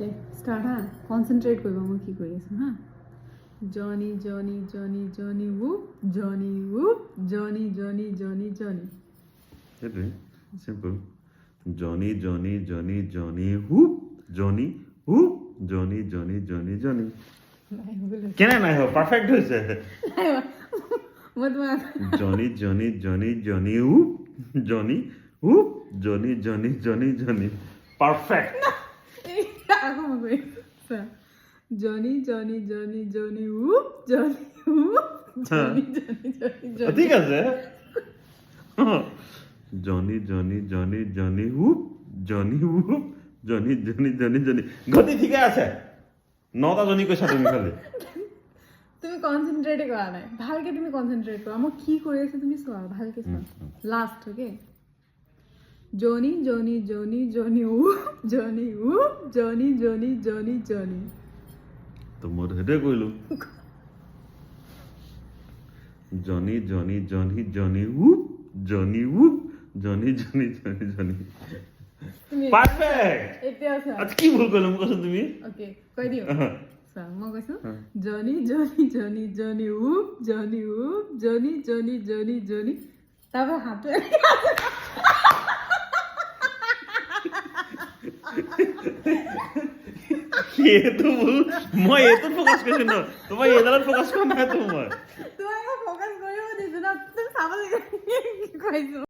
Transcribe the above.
okay start হ্যাঁ concentrate করবো আমি কি করে আছো হ্যাঁ জনি জনি জনি জনি উপ জনি উপ জনি জনি জনি জনি সেইটোৱে চিম্পল জনি জনি জনি জনি হুপ জনি হুপ জনি জনি জনি জনি নাই বোলে কেনে নাই হোৱা পাৰফেক্ট হৈছে মই তোমাক জনি জনি জনি জনি হুপ জনি হুপ জনি জনি জনি জনি পাৰফেক্ট আকৌ মই কৰি আছো জনি জনি জনি জনি উপ জনি উপ জনি জনি জনি জনি ঠিক আছে জনি জনি জনি জনি হুপ জনি হুপ জনি জনি জনি জনি গতি ঠিকে আছে 9টা জনি কৈছা তুমি খালি তুমি কনসেন্ট্রেটে কৰা নাই ভালকে তুমি কনসেন্ট্ৰেট কৰা মই কি কৰি আছো তুমি চোৱা ভালকে চোৱা লাস্ট ওকে জনি জনি জনি জনি উ জনি উ জনি জনি জনি জনি তো মই সেইটোৱে কৰিলো জনি জনি জনি জনি হুপ জনি হুপ জনি জনি জনি জনি তুমি পাৰফেক্ট এতিয়া চোৱা আজি কি ভুল কৰিলো মোক কৈছা তুমি ওকে কৈ দিও চোৱা মই কৈছো জনি জনি জনি জনি উ জনি জনি জনি জনি তাৰপৰা হাতটো এইটো ভুল মই এইটোত ফ'কাছ কৰিছো ন তোমাৰ এইডালত ফ'কাছ কৰা নাই তো মই তোমাক ফ'কাছ কৰিব দিছো ন তুমি চাব লাগে কি কৈছো